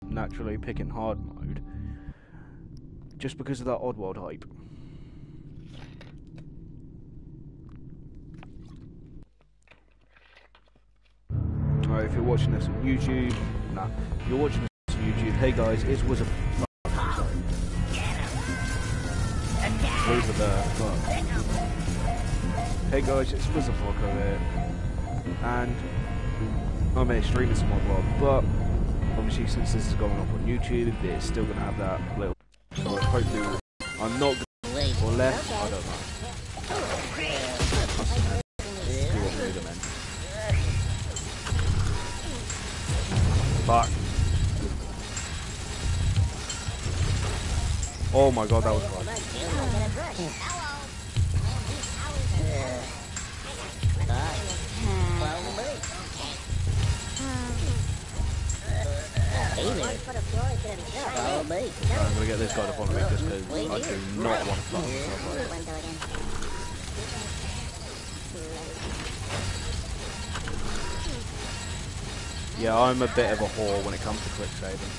naturally picking hard mode just because of that Oddworld hype. Alright, if you're watching this on YouTube, if you're watching this on YouTube, hey guys, it's Whize-Apoco. Hey guys, it's Whize-Apoco here, and I'm here streaming some Oddworld, but obviously since this is going up on YouTube, it's still going to have that little, so hopefully I'm not going to or left, I don't know. See what we do then. Fuck. Oh my god, that was close. I'm gonna get this guy to follow me just because I do not want to fly. Yeah, I'm a bit of a whore when it comes to quick saving.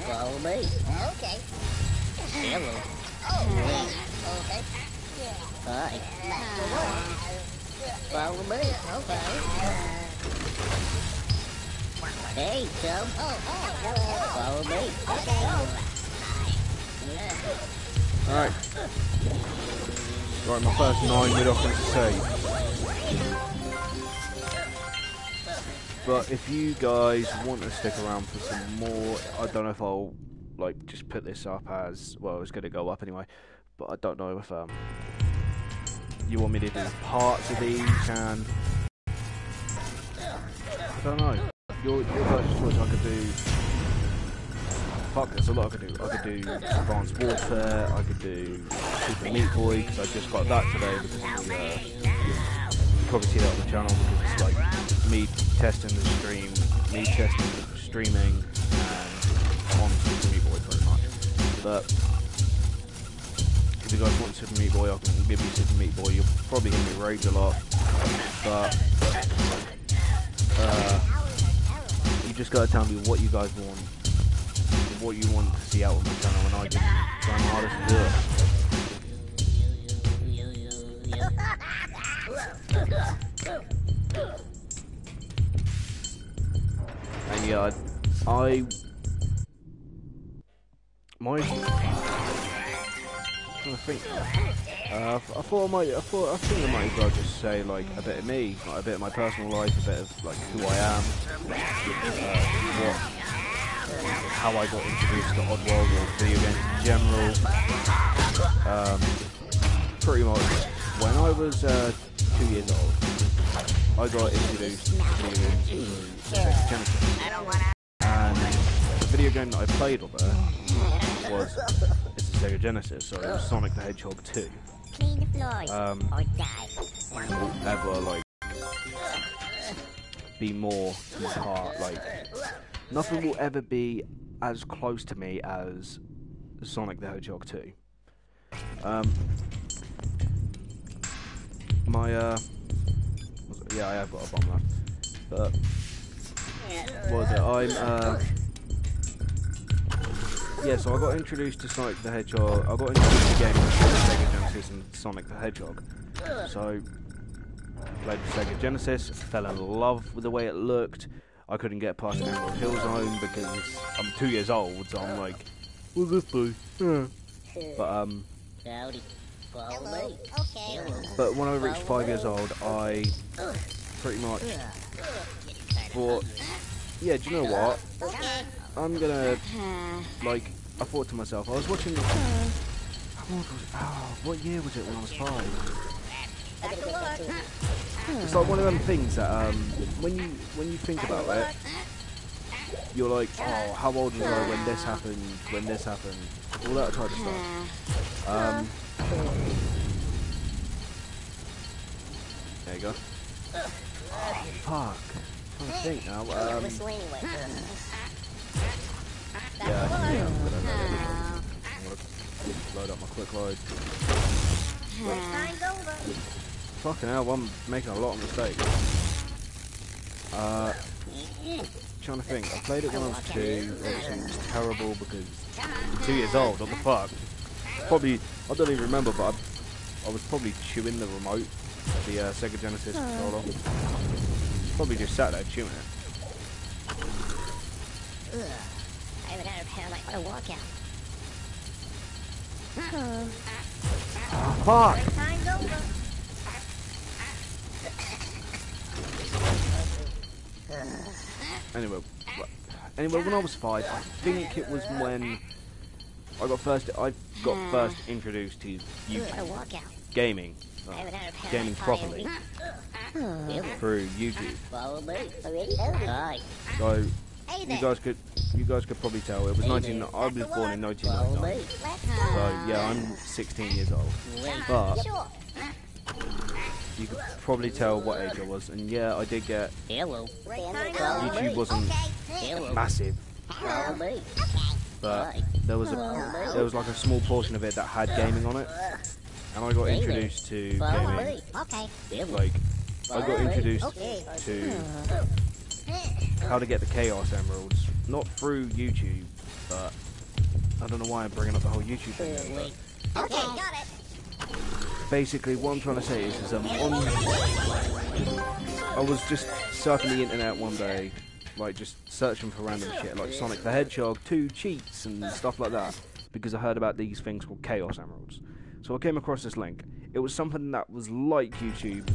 Follow me. Okay. Hello. Oh, okay. Hi. Follow me. Okay. Hey, chum. Follow me. Okay. Alright. Right, my first 9 mid-offense save. But if you guys want to stick around for some more, I don't know if I'll like just put this up as well. It's going to go up anyway, but I don't know if you want me to do parts of these and I don't know. Your guys' choice. I could do. Fuck, there's a lot I could do. I could do Advanced Warfare. I could do Super Meat Boy because I just got that today because of the. You probably see that on the channel because it's like me testing the stream, me testing the streaming, and on Super Meat Boy pretty much. But if you guys want Super Meat Boy, I can give you Super Meat Boy. You'll probably hear me rage a lot, but you just gotta tell me what you guys want, what you want to see out on my channel, and I can try my hardest to do it. And yeah, my trying to think. I think I might as well just say like a bit of me, like a bit of my personal life, a bit of like who I am, how I got introduced to Oddworld or video games in general. Pretty much when I was 2 years old, I got introduced to video games through Sega Genesis. And the video game that I played on there was it's a Sega Genesis, so it was Sonic the Hedgehog 2. Clean the floors or die. Will ever like be more to my heart. Like nothing will ever be as close to me as Sonic the Hedgehog 2. Yeah, I have got a bomb left. But what was it? Yeah, so I got introduced to Sonic the Hedgehog. I got introduced to games with Sega Genesis and Sonic the Hedgehog. So played the Sega Genesis, fell in love with the way it looked. I couldn't get past Emerald Hill Zone because I'm 2 years old, so I'm like, what's this do? But but when I reached 5 years old, I pretty much thought, yeah, do you know what? I'm gonna, like, I thought to myself, I was watching, how old was it? Oh, what year was it when I was 5? It's like one of them things that, when you think about it, you're like, oh, how old was I when this happened, all that type of stuff. There you go. Fuck. I'm trying to think now. Yeah, I'm gonna load up my quick load. Fucking hell, I'm making a lot of mistakes. Trying to think. I played it when I was 2. It was terrible because I'm 2 years old. What the fuck? Probably, I don't even remember, but I was probably chewing the remote of the Sega Genesis controller. Probably just sat there chewing it. I haven't had a pair like a walkout. Fuck! Time's over. Anyway, when I was 5, I think it was when I got first introduced to YouTube gaming, gaming properly through YouTube. So you guys could probably tell it was I was born in 1999. So yeah, I'm 16 years old, but you could probably tell what age I was, and yeah, I did get YouTube wasn't massive, but there was like a small portion of it that had gaming on it, and I got introduced to gaming. Like I got introduced to how to get the Chaos Emeralds, not through YouTube, but I don't know why I'm bringing up the whole YouTube thing. But got it. basically, what I'm trying to say is I was just surfing the internet one day, like just searching for random shit, like Sonic the Hedgehog 2 cheats and stuff like that, because I heard about these things called Chaos Emeralds. So I came across this link. It was something that was like YouTube.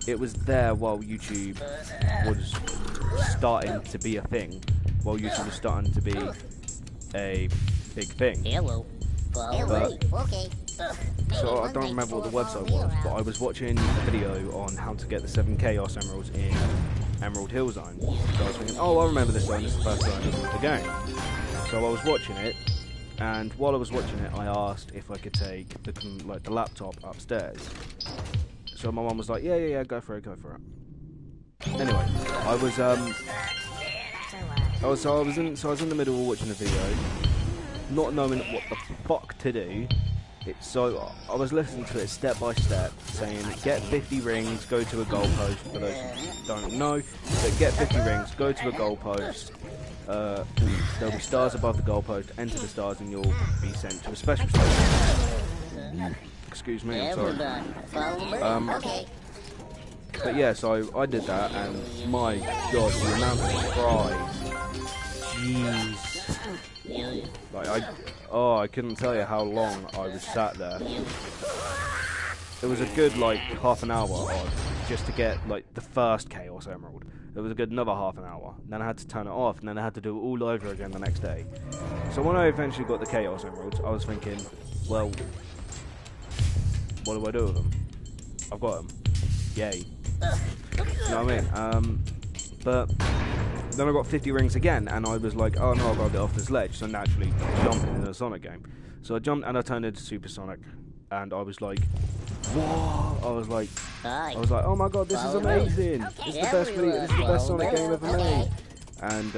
It was there while YouTube was starting to be a thing, while YouTube was starting to be a big thing. So I don't remember what the website was, but I was watching a video on how to get the 7 Chaos Emeralds in Emerald Hill Zone. So I was thinking, oh, I remember this zone, this is the first zone of the game. So I was watching it, and while I was watching it, I asked if I could take the laptop upstairs. So my mum was like, yeah, go for it. Anyway, I was in the middle of watching the video, not knowing what the fuck to do. So I was listening to it step by step, saying get 50 rings, go to a goalpost. For those who don't know, but get 50 rings, go to a goalpost. There'll be stars above the goalpost. Enter the stars, and you'll be sent to a special station. Excuse me, I'm sorry. But yeah, so I did that, and my god, the amount of fries. Jeez. Like I couldn't tell you how long I was sat there. It was a good like half an hour odd, just to get like the first Chaos Emerald. It was a good another half an hour. Then I had to turn it off, and then I had to do it all over again the next day. So when I eventually got the Chaos Emeralds, I was thinking, well, what do I do with them? I've got them. Yay. You know what I mean? But then I got 50 rings again, and I was like, oh no, I've got to get off this ledge. So naturally, jumping into the Sonic game. So I jumped and I turned into Super Sonic, and I was like, whoa! I was like, oh my god, this is amazing! This is the best Sonic game ever made. And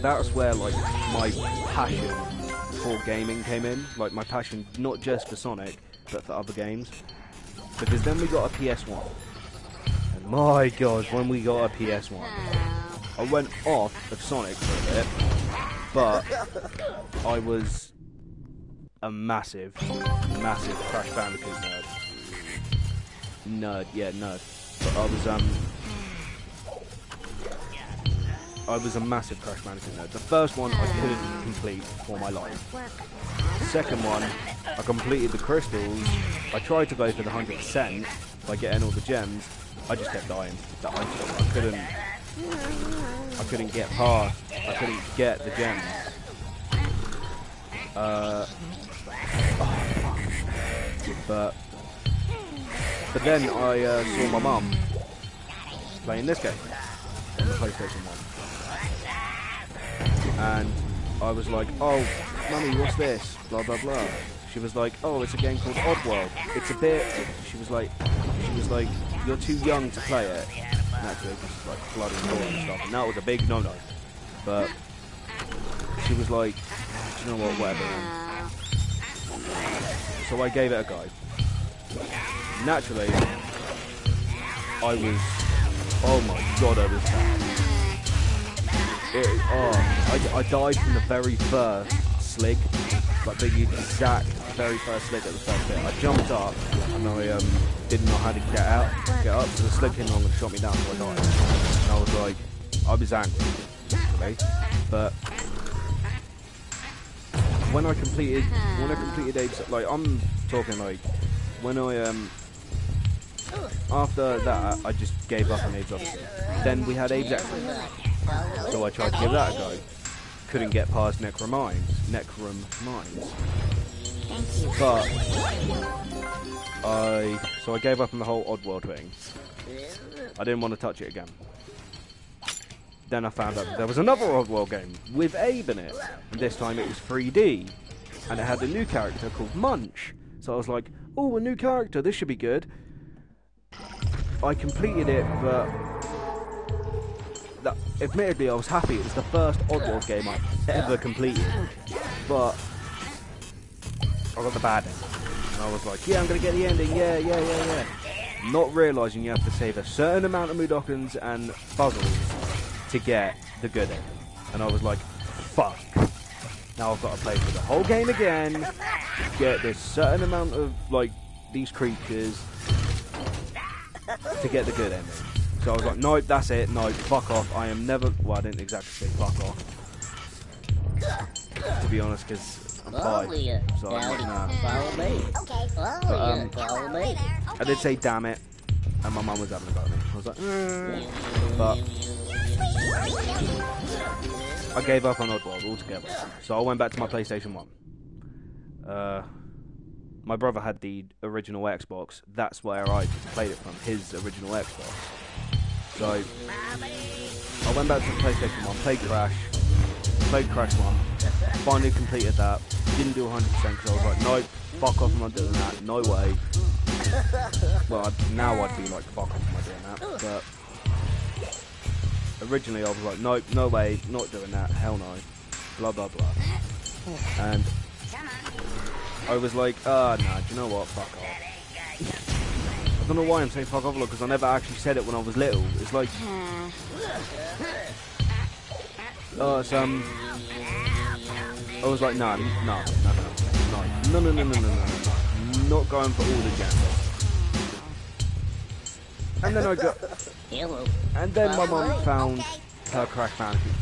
that's where like my passion for gaming came in. Like my passion not just for Sonic, but for other games. Because then we got a PS1. And my god, when we got a PS1, I went off of Sonic for a bit, but I was a massive Crash Bandicoot nerd. Nerd. But I was a massive Crash Bandicoot nerd. The first one I couldn't complete for my life. The second one, I completed the crystals. I tried to go for the 100% by getting all the gems. I just kept dying. I couldn't get past. I couldn't get the gems. But then I saw my mum playing this game on the PlayStation 1, and I was like, "Oh, mummy, what's this? Blah blah blah." She was like, "Oh, it's a game called Oddworld. It's a bit." She was like, "You're too young to play it." Naturally, because it's like blood and gore and stuff, and that was a big no-no. But she was like, "Do you know what? Whatever." So I gave it a go. Naturally, I was... Oh my god, I was bad. I died from the very first slig. Like the exact very first slig at the first bit. I jumped up and I didn't know how to get up. So the slig came along and shot me down, so I died. And I was like, I was angry, actually. But when I completed Abe's, like I'm talking like when I after that I just gave up on Abe's Odyssey. Then we had Abe's Extra, so I tried to give that a go. Couldn't get past Necrum Mines. But I gave up on the whole Oddworld thing. I didn't want to touch it again. Then I found out that there was another Oddworld game with Abe in it, and this time it was 3D, and it had a new character called Munch. So I was like, oh, a new character, this should be good. I completed it, but admittedly I was happy. It was the first Oddworld game I ever completed, but I got the bad end, and I was like, yeah, I'm gonna get the ending, yeah. Not realising you have to save a certain amount of Mudokons and puzzles to get the good end. And I was like, fuck. Now I've got to play through the whole game again, get this certain amount of, like, these creatures to get the good ending. So I was like, nope, that's it, nope, fuck off. I am never, well, I didn't exactly say fuck off, to be honest, because I'm 5, so I'm like, nah. But, I did say damn it, and my mum was having a go at me. I was like, but I gave up on Oddworld altogether. So I went back to my PlayStation 1. My brother had the original Xbox. That's where I played it from, his original Xbox. So I went back to the PlayStation 1, played Crash 1, finally completed that. Didn't do 100% because I was like, nope, fuck off, I'm not doing that, no way. Well, now I'd be like, fuck off, am I doing that? But originally I was like, nope, no way, not doing that, hell no, blah blah blah. And I was like, nah, do you know what, fuck off. I don't know why I'm saying fuck off, because I never actually said it when I was little. It's like, I was like, no, not going for all the gems. And then my mum found her Crash Bandicoot.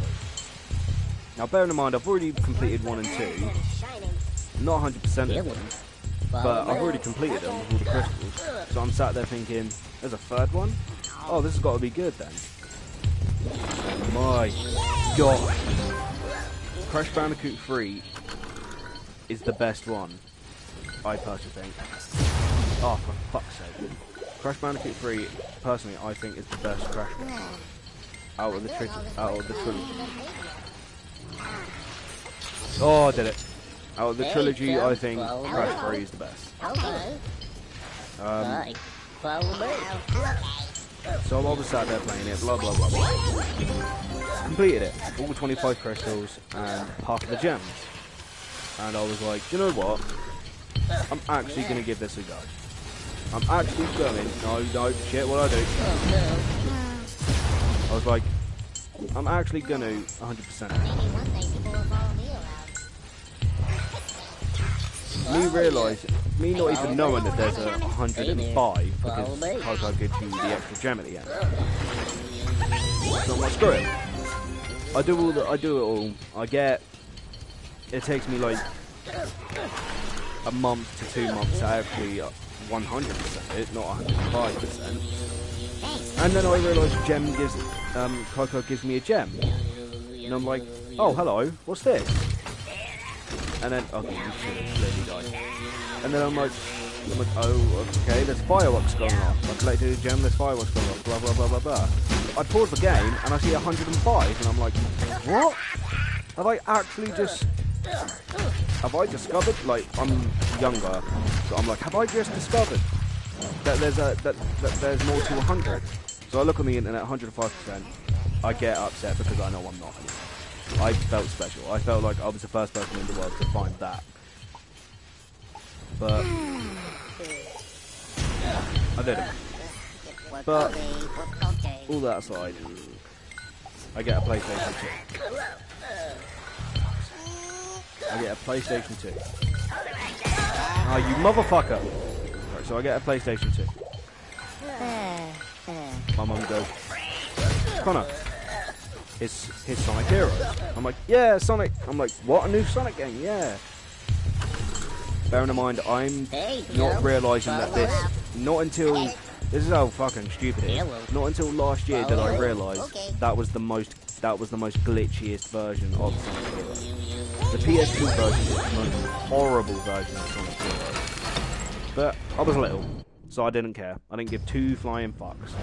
Now, bearing in mind, I've already completed 1 and 2, not 100% of them, but I've already completed them with all the crystals. So I'm sat there thinking, there's a third one? Oh, this has got to be good then. Oh my god. Crash Bandicoot 3 is the best one, I personally think. Oh, for fuck's sake. Crash Bandicoot 3, personally, I think is the best Crash game out of the trilogy. Oh, I did it. Out of the trilogy, I think Crash 3 is the best. So I was sat there playing it, blah blah blah blah. Completed it, all 25 crystals and half of the gems. And I was like, do you know what? I'm actually going to give this a go. I'm actually going, no, shit, what I do? I was like, I'm actually going to 100%. Me not even knowing that there's a 105 because Coco gives you the extra gem at the end. So I'm like, screw it. I do it all. It takes me like a month to 2 months to actually 100% it, not 105%. And then I realise Coco gives me a gem. And I'm like, oh hello, what's this? And then, okay, you should have clearly died. And then I'm like, oh, okay, there's fireworks going off. I collected a gem, there's fireworks going off, blah, blah, blah, blah, blah. I pause the game, and I see 105, and I'm like, what? Have I actually just... Have I discovered, like, I'm younger, so I'm like, have I just discovered that there's more to 100? So I look on the internet, 105%, I get upset because I know I'm not anymore. I felt special. I felt like I was the first person in the world to find that. but I didn't. But all that aside, I get a PlayStation 2. I get a PlayStation 2. Oh, you motherfucker! Right, so I get a PlayStation 2. My mum goes, Connor, it's Sonic Heroes. I'm like, yeah, Sonic. I'm like, what, a new Sonic game? Yeah. Bearing in mind, I'm not realising that this, not until, this is how fucking stupid it is. Not until last year did I realise that was the most glitchiest version of Sonic Heroes. The PS2 version is the most horrible version of Sonic Heroes. But I was little, so I didn't care. I didn't give two flying fucks.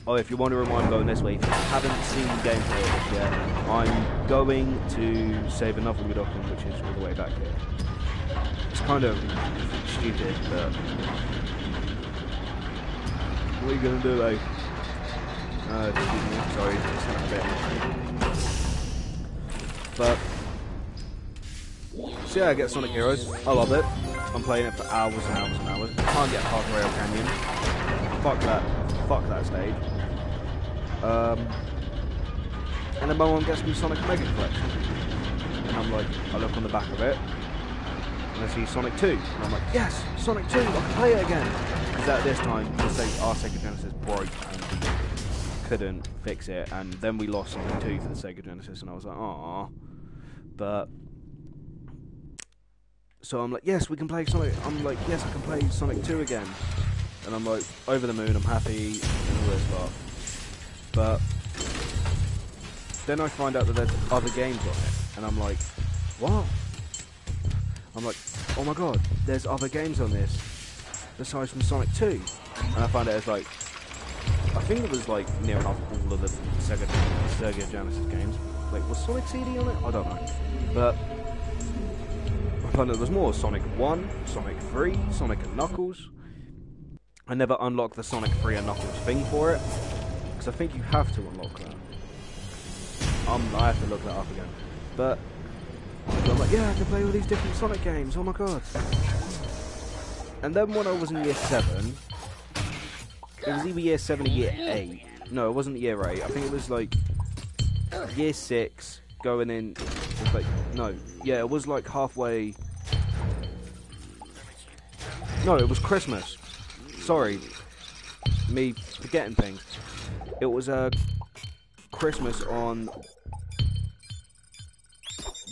Oh, if you're wondering why I'm going this way, if you haven't seen gameplay of this yet, I'm going to save another good option, which is all the way back here. It's kind of stupid, but what are you going to do, though? Excuse me, sorry, it's not a bit. But, so yeah, I get Sonic Heroes. I love it. I'm playing it for hours and hours and hours. Can't get past Rail Canyon. Fuck that stage. And then my mum gets me Sonic Mega Collection. And I'm like, I look on the back of it, and I see Sonic 2. And I'm like, yes, Sonic 2, I can play it again. Because at this time, our Sega Genesis broke and we couldn't fix it. And then we lost Sonic 2 for the Sega Genesis, and I was like, aww. But so I'm like, yes, we can play Sonic. I'm like, yes, I can play Sonic 2 again. And I'm like, over the moon, I'm happy, and all this stuff. But then I find out that there's other games on it, and I'm like, what? I'm like, oh my god, there's other games on this besides from Sonic 2. And I find out it's like, I think it was like near enough all of the Sega Genesis games. Like, was Sonic CD on it? I don't know. But I found out there was more. Sonic 1, Sonic 3, Sonic and Knuckles. I never unlocked the Sonic 3 and Knuckles thing for it, because I think you have to unlock that. I have to look that up again. But I'm like, yeah, I can play all these different Sonic games, oh my god. And then when I was in year 7, it was either year 7 or year 8. No, it wasn't year 8. I think it was like year 6 going in. It was like, no, yeah, it was like halfway. No, it was Christmas. Sorry, me forgetting things. It was Christmas on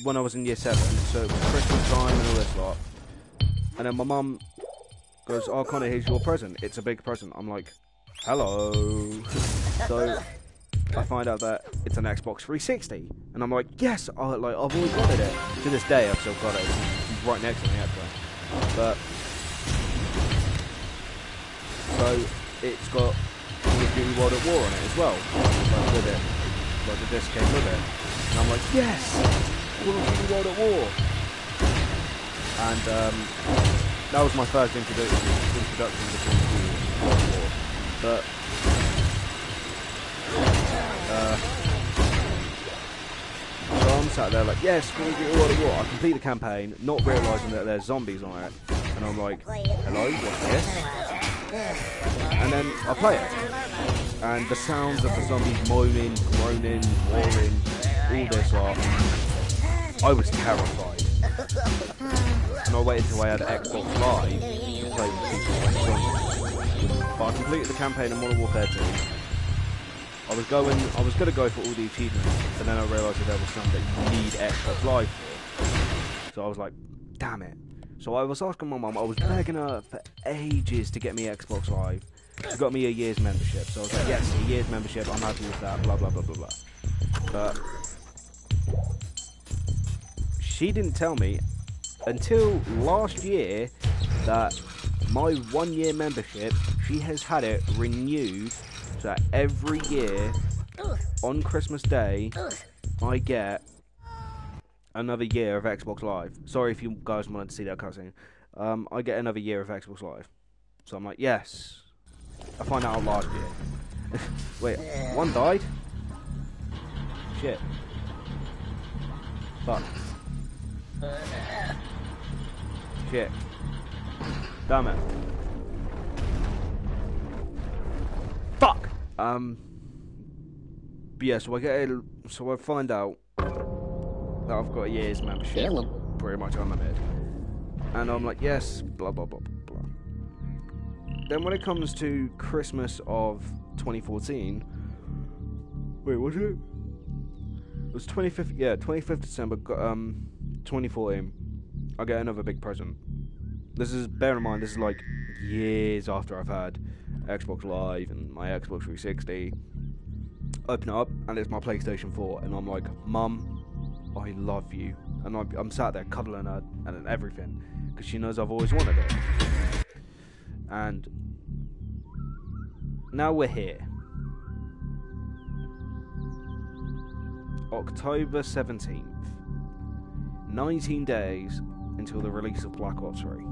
when I was in year 7, so it was Christmas time and all this lot. And then my mum goes, "Oh, Connor, here's your present. It's a big present." I'm like, "Hello." So I find out that it's an Xbox 360, and I'm like, "Yes!" I've always wanted it. To this day, I've still got it. It's right next to me, actually. But so it's got Call of Duty World at War on it as well, like with it, like the disc came with it. And I'm like, yes, Call of Duty World at War. And that was my first introduction to Call of Duty World at War. But so I'm sat there like, yes, Call of Duty World at War. I complete the campaign, not realising that there's zombies on it, and I'm like, hello, what's this? And then I play it, and the sounds of the zombies moaning, groaning, roaring, all this lot, I was terrified. And I waited until I had Xbox Live to play with people like zombies. But I completed the campaign in Modern Warfare 2. I was going to go for all the achievements, and then I realised that there was some that you need Xbox Live for. So I was like, damn it. So I was asking my mum, I was begging her for ages to get me Xbox Live. She got me a year's membership, so I was like, yes, a year's membership, I'm happy with that, blah, blah, blah, blah, blah. But she didn't tell me until last year that my 1 year membership, she has had it renewed, so that every year on Christmas Day, I get another year of Xbox Live. Sorry if you guys wanted to see that cutscene. I get another year of Xbox Live. So I'm like, yes. I find out last year. Wait, one died? Shit. Fuck. Shit. Damn it. Fuck! But yeah, so I find out that I've got a year's membership. Pretty much unlimited. And I'm like, yes, blah, blah, blah, blah, blah. Then when it comes to Christmas of 2014... Wait, was it? It was 25th, yeah, 25th December, 2014. I get another big present. This is, bear in mind, this is like years after I've had Xbox Live and my Xbox 360. Open it up, and it's my PlayStation 4, and I'm like, Mum, I love you. And I'm sat there cuddling her and everything, because she knows I've always wanted it. And now we're here. October 17th. 19 days until the release of Black Ops 3.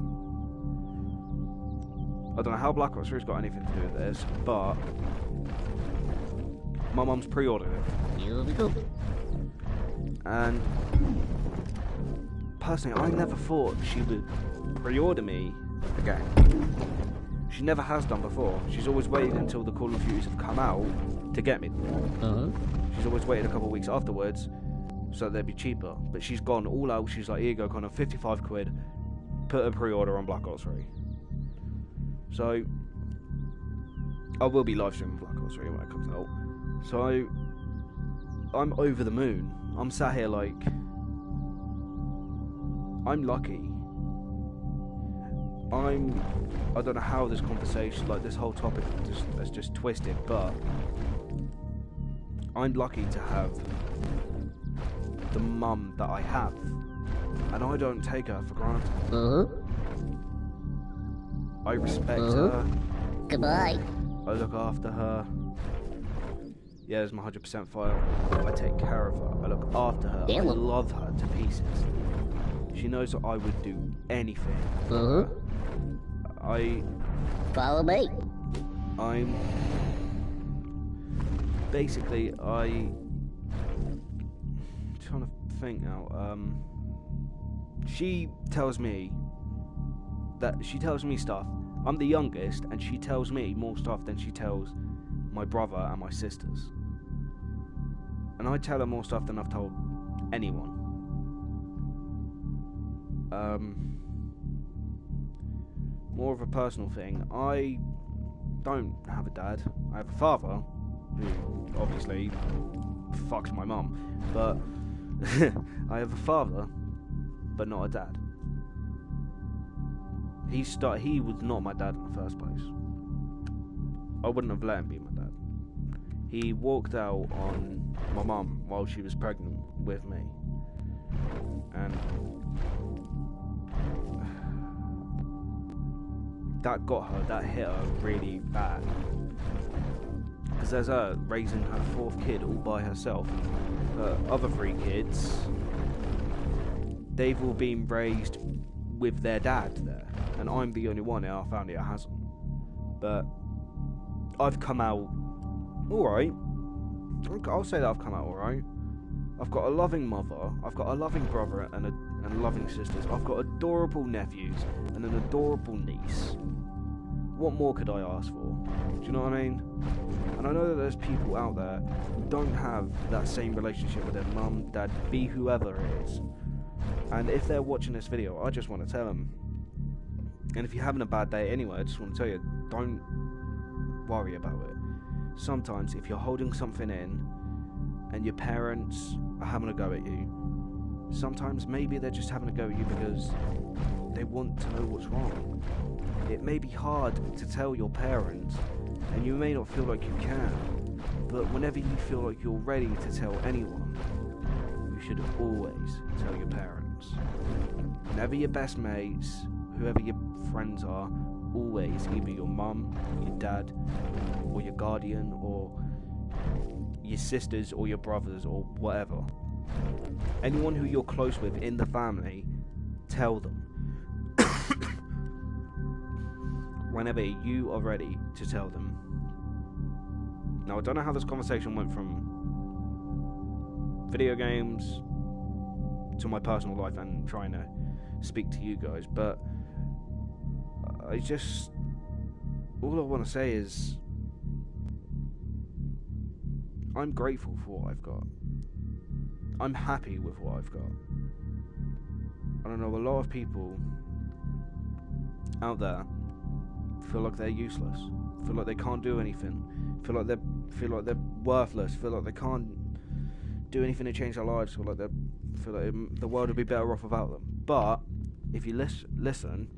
I don't know how Black Ops 3's got anything to do with this, but my mum's pre-ordered it. And personally, I never thought she would pre-order me a game. She never has done before. She's always waited until the Call of Duties have come out to get me them. She's always waited a couple of weeks afterwards so they'd be cheaper. But she's gone all out. She's like, here you go, kind of 55 quid. Put a pre-order on Black Ops 3. So I will be live streaming Black Ops 3 when it comes out. So I'm over the moon. I'm sat here like, I'm lucky. I don't know how this conversation, like this whole topic has just twisted, but I'm lucky to have the mum that I have, and I don't take her for granted. I respect her. Goodbye. I look after her. Yeah, there's my 100% file. I take care of her. I look after her. I love her to pieces. She knows that I would do anything. Follow me. I'm basically I'm trying to think now. She tells me stuff. I'm the youngest, and she tells me more stuff than she tells my brother and my sisters. And I tell her more stuff than I've told anyone. More of a personal thing. I don't have a dad. I have a father, who obviously fucks my mum. But I have a father, but not a dad. He was not my dad in the first place. I wouldn't have let him be my dad. He walked out on my mum while she was pregnant with me. And that got her, that hit her really bad. Because there's her raising her fourth kid all by herself. Her other three kids, they've all been raised with their dad there. And I'm the only one in our family that hasn't. But I've come out alright. I'll say that I've come out alright. I've got a loving mother, I've got a loving brother and loving sisters. I've got adorable nephews and an adorable niece. What more could I ask for? Do you know what I mean? And I know that there's people out there who don't have that same relationship with their mum, dad, be whoever it is. And if they're watching this video, I just want to tell them. And if you're having a bad day anyway, I just want to tell you, don't worry about it. Sometimes if you're holding something in and your parents are having a go at you, sometimes maybe they're just having a go at you because they want to know what's wrong. It may be hard to tell your parents, and you may not feel like you can, but whenever you feel like you're ready to tell anyone, you should always tell your parents. Whenever your best mates, whoever your friends are, always either your mum, your dad, or your guardian, or your sisters, or your brothers, or whatever. Anyone who you're close with in the family, tell them. Whenever you are ready to tell them. Now, I don't know how this conversation went from video games to my personal life and trying to speak to you guys, but all I want to say is, I'm grateful for what I've got. I'm happy with what I've got. I don't know, a lot of people out there feel like they're useless, feel like they can't do anything, feel like they're worthless, feel like they can't do anything to change their lives, feel like the world would be better off without them. But if you listen,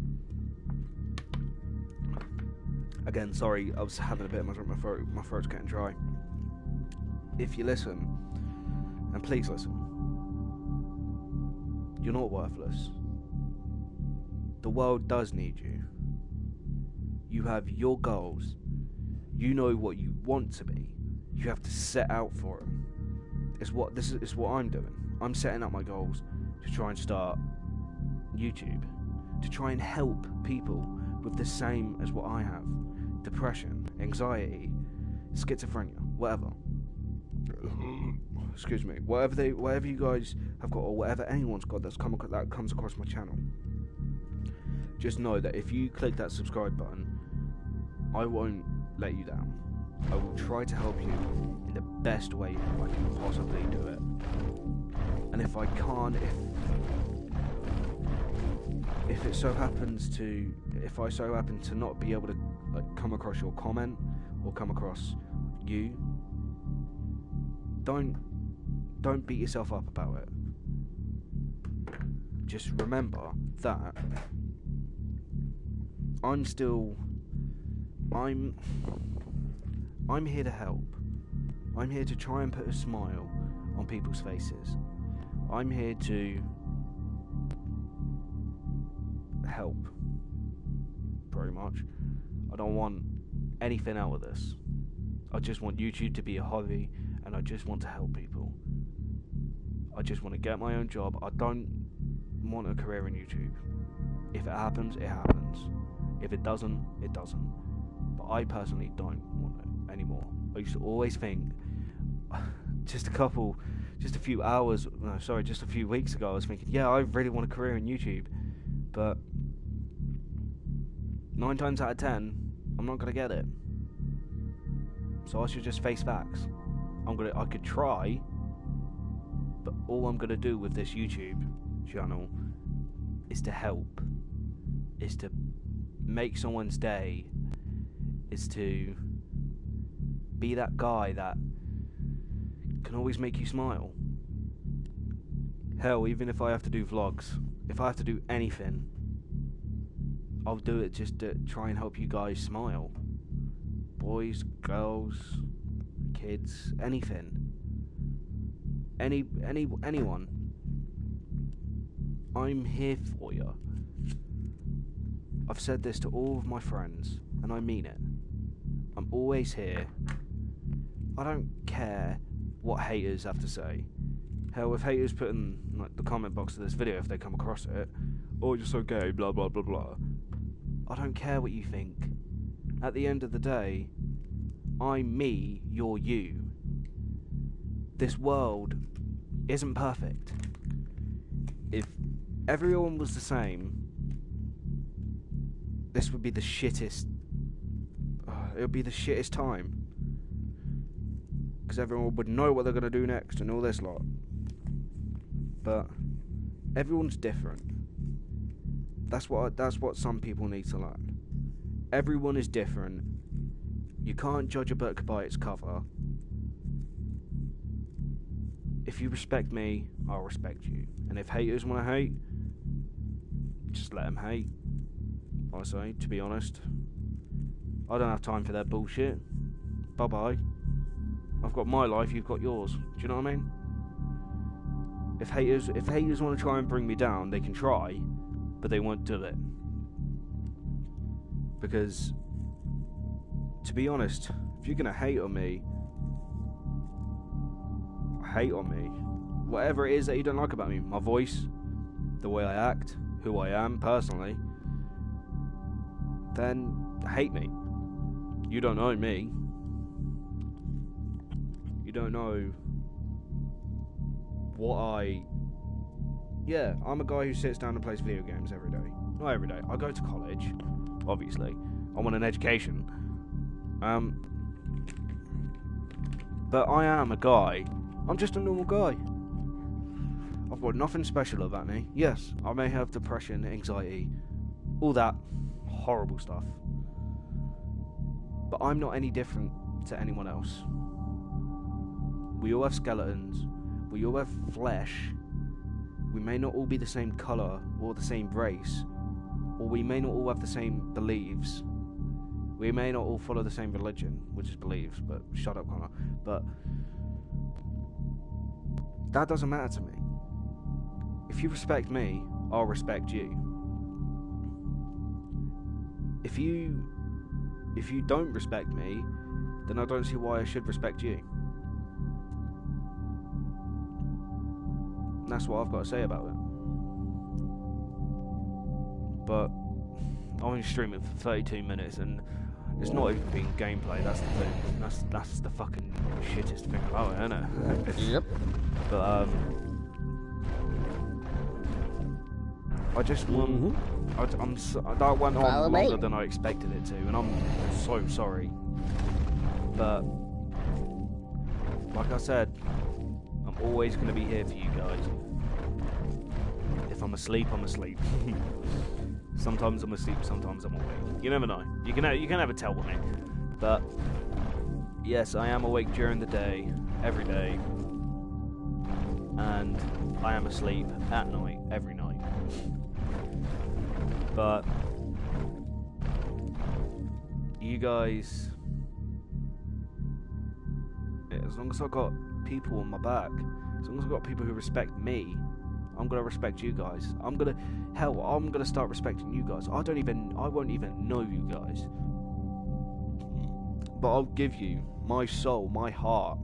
again, sorry, I was having a bit of my throat's getting dry. If you listen, and please listen, you're not worthless. The world does need you. You have your goals. You know what you want to be. You have to set out for them. It's what I'm doing. I'm setting up my goals to try and start YouTube, to try and help people with the same as what I have: depression, anxiety, schizophrenia, whatever. Excuse me. Whatever you guys have got, or whatever anyone's got that comes across my channel. Just know that if you click that subscribe button, I won't let you down. I will try to help you in the best way I can possibly do it. And if I can't, if I so happen to not be able to come across your comment or come across you, don't beat yourself up about it. Just remember that I'm here to help. I'm here to try and put a smile on people's faces. I'm here to help, pretty much. I don't want anything out of this. I just want YouTube to be a hobby, and I just want to help people. I just want to get my own job. I don't want a career in YouTube. If it happens, it happens. If it doesn't, it doesn't. But I personally don't want it anymore. I used to always think, just a few weeks ago, I was thinking, yeah, I really want a career in YouTube. But 9 times out of 10, I'm not going to get it. So I should just face facts. I could try, but all I'm going to do with this YouTube channel is to help, is to make someone's day, is to be that guy that can always make you smile. Hell, even if I have to do vlogs, if I have to do anything, I'll do it just to try and help you guys smile. Boys, girls, kids, anything. Anyone. I'm here for you. I've said this to all of my friends, and I mean it. I'm always here. I don't care what haters have to say. Hell, if haters put in the comment box of this video, if they come across it, oh, you're so gay, blah blah blah blah. I don't care what you think. At the end of the day, I'm me, you're you. This world isn't perfect. If everyone was the same, this would be the shittest. It would be the shittest time. Because everyone would know what they're going to do next and all this lot. But everyone's different. That's what some people need to learn. Everyone is different. You can't judge a book by its cover. If you respect me, I'll respect you. And if haters want to hate, just let them hate. I say, to be honest, I don't have time for that bullshit. Bye bye. I've got my life, you've got yours. Do you know what I mean? If haters want to try and bring me down, they can try, but they won't do it. Because, to be honest, if you're gonna hate on me, hate on me. Whatever it is that you don't like about me, my voice, the way I act, who I am personally, then hate me. You don't know me. You don't know Yeah, I'm a guy who sits down and plays video games every day. Not every day. I go to college. obviously. I want an education. But I am a guy. I'm just a normal guy. I've got nothing special about me. Yes, I may have depression, anxiety, all that horrible stuff. But I'm not any different to anyone else. We all have skeletons. We all have flesh. We may not all be the same colour or the same race. Or we may not all have the same beliefs. We may not all follow the same religion, which is beliefs, but shut up, Connor. But that doesn't matter to me. If you respect me, I'll respect you. If you don't respect me, then I don't see why I should respect you. And that's what I've got to say about it. But I'm only streaming for 32 minutes and it's not even been gameplay, that's the thing. That's the fucking shittest thing about it, isn't it? Yep. But I just want that went on longer than I expected it to, and I'm so sorry. But like I said, I'm always going to be here for you guys. If I'm asleep, I'm asleep. Sometimes I'm asleep, sometimes I'm awake. You never know. You can never tell with me. But yes, I am awake during the day, every day, and I am asleep at night, every night. But you guys, as long as I've got people on my back, as long as I've got people who respect me, I'm gonna respect you guys. I'm gonna start respecting you guys. I won't even know you guys, but I'll give you my soul, my heart.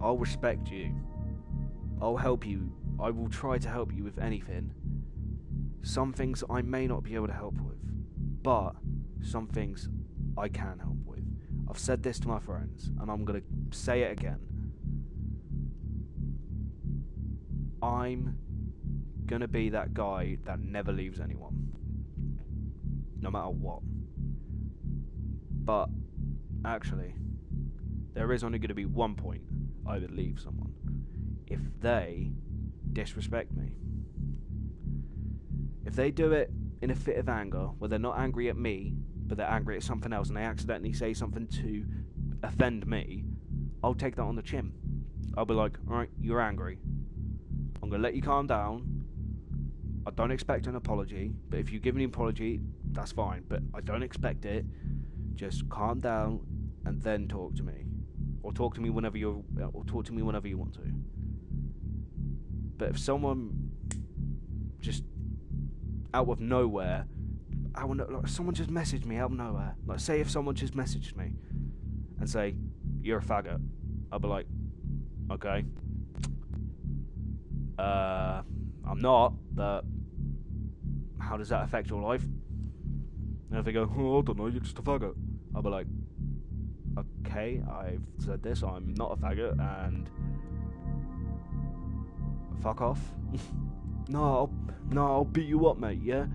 I'll respect you. I'll help you. I will try to help you with anything. Some things I may not be able to help with, but some things I can help with. I've said this to my friends, and I'm gonna say it again. I'm gonna be that guy that never leaves anyone, no matter what. But actually, there is only gonna be one point I would leave someone: if they disrespect me. If they do it in a fit of anger, where they're not angry at me, but they're angry at something else, and they accidentally say something to offend me, I'll take that on the chin. I'll be like, alright, you're angry. I'm going to let you calm down. I don't expect an apology, but if you give me an apology, that's fine, but I don't expect it. Just calm down and then talk to me. Or talk to me whenever you want to. But if someone just out of nowhere, someone just messaged me out of nowhere. Like, say if someone just messaged me and say, you're a faggot, I'll be like, okay. I'm not, but how does that affect your life? And if they go, oh, I don't know, you're just a faggot, I'll be like, okay, I've said this, I'm not a faggot, and fuck off. No, I'll beat you up, mate, yeah?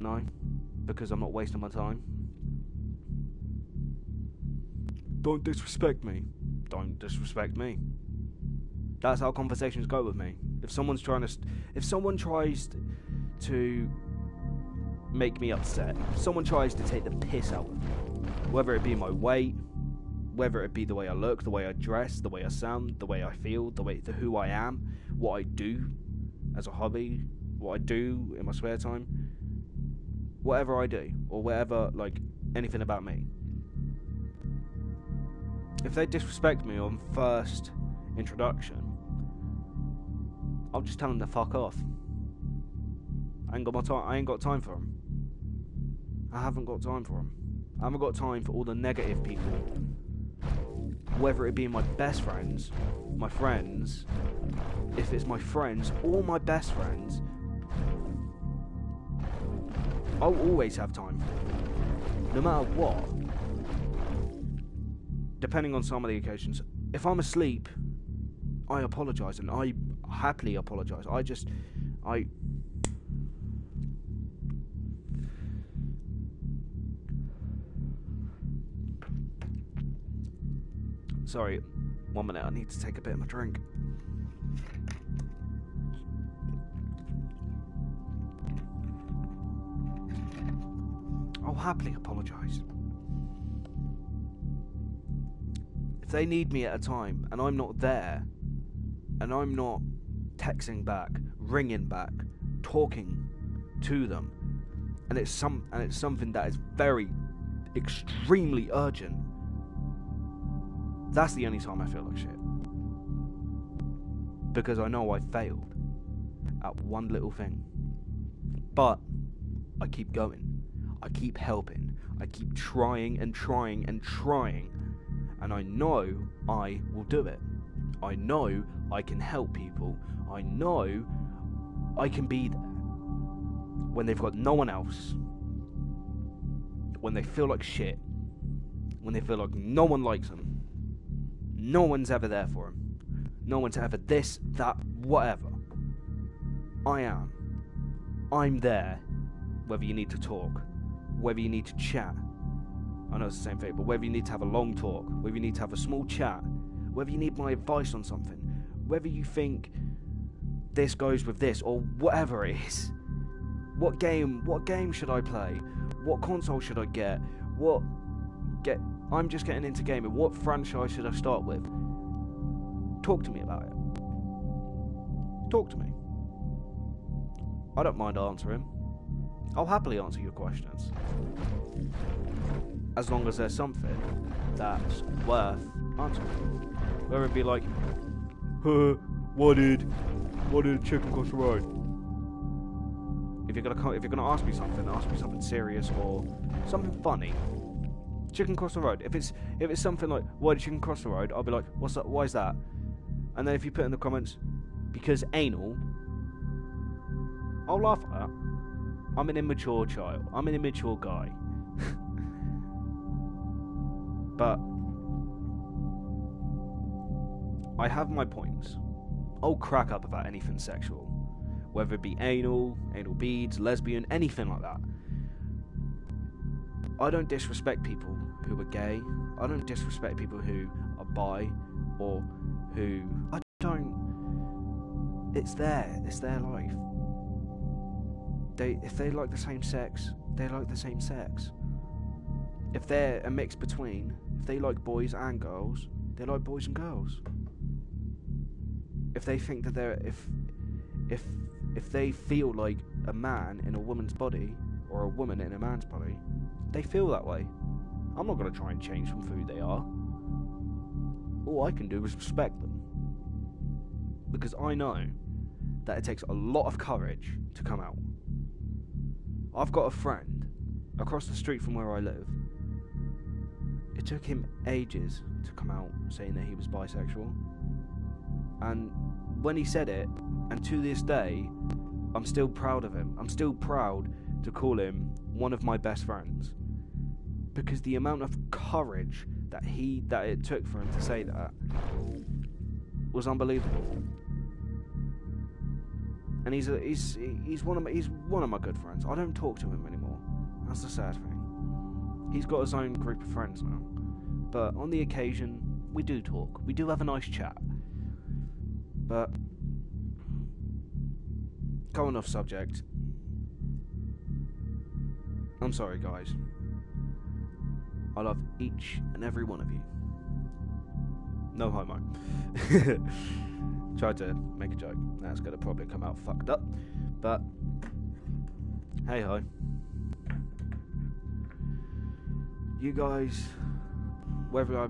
No, because I'm not wasting my time. Don't disrespect me. Don't disrespect me. That's how conversations go with me. If someone tries to make me upset, if someone tries to take the piss out of me, whether it be my weight, whether it be the way I look, the way I dress, the way I sound, the way I feel, who I am, what I do as a hobby, what I do in my spare time, whatever I do, or whatever, like, anything about me. If they disrespect me on first introduction, I'll just tell them to fuck off. I ain't got time for them. I haven't got time for them. I haven't got time for all the negative people. Whether it be my best friends, my friends, if it's my friends or my best friends, I'll always have time for them. No matter what. Depending on some of the occasions. If I'm asleep, I apologise, and I happily apologise. Sorry, 1 minute, I need to take a bit of my drink. I'll happily apologise. If they need me at a time and I'm not there, and I'm not texting back, ringing back, talking to them, and it's something that is very, extremely urgent, that's the only time I feel like shit. Because I know I failed at one little thing. But I keep going. I keep helping. I keep trying and trying and trying. And I know I will do it. I know I can help people. I know I can be there. When they've got no one else. When they feel like shit. When they feel like no one likes them. No one's ever there for them. No one's ever this, that, whatever. I am. I'm there. Whether you need to talk. Whether you need to chat. I know it's the same thing, but whether you need to have a long talk. Whether you need to have a small chat. Whether you need my advice on something. Whether you think this goes with this, or whatever it is. What game should I play? What console should I get? I'm just getting into gaming. What franchise should I start with? Talk to me about it. Talk to me. I don't mind answering. I'll happily answer your questions. As long as there's something that's worth answering. Whether it be like, what did chicken cost the road? If you're gonna ask me something serious or something funny. Chicken cross the road. If it's something like, why did chicken cross the road? I'll be like, what's that? Why is that? And then if you put in the comments, because anal, I'll laugh at that. I'm an immature child. I'm an immature guy. But I have my points. I'll crack up about anything sexual. Whether it be anal beads, lesbian, anything like that. I don't disrespect people who are gay. I don't disrespect people who are bi or who... I don't... It's their life. If they like the same sex, they like the same sex. If they're a mix between, if they like boys and girls, they like boys and girls. If they think that they're... If they feel like a man in a woman's body or a woman in a man's body, they feel that way. I'm not going to try and change them for who they are. All I can do is respect them. Because I know that it takes a lot of courage to come out. I've got a friend across the street from where I live. It took him ages to come out saying that he was bisexual. And when he said it, and to this day, I'm still proud of him. I'm still proud to call him one of my best friends. Because the amount of courage that it took for him to say that was unbelievable. And he's one of my good friends. I don't talk to him anymore. That's the sad thing. He's got his own group of friends now. But on the occasion, we do talk. We do have a nice chat. But going off subject. I'm sorry, guys. I love each and every one of you. No homo. Tried to make a joke. That's going to probably come out fucked up. But, hey ho. You guys, whether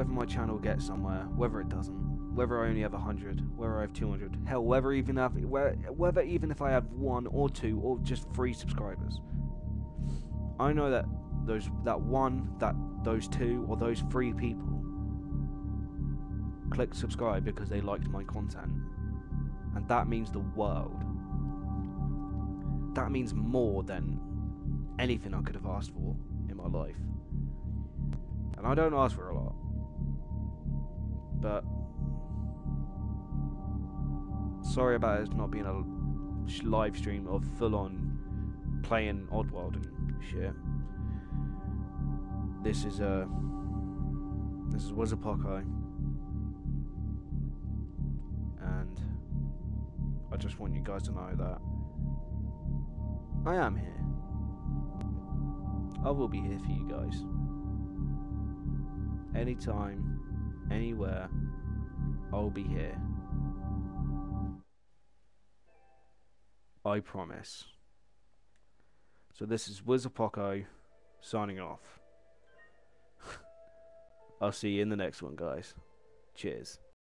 my channel gets somewhere, whether it doesn't, whether I only have 100, whether I have 200, hell, whether even if I have 1 or 2 or just 3 subscribers, I know that those 2 or those 3 people clicked subscribe because they liked my content, and that means the world. That means more than anything I could have asked for in my life. And I don't ask for a lot, but sorry about it not being a live stream of full-on playing Oddworld and shit. This is This is Whize-Apoco, and I just want you guys to know that I am here. I will be here for you guys. Anytime, anywhere, I'll be here. I promise. So this is Whize-Apoco signing off. I'll see you in the next one, guys. Cheers.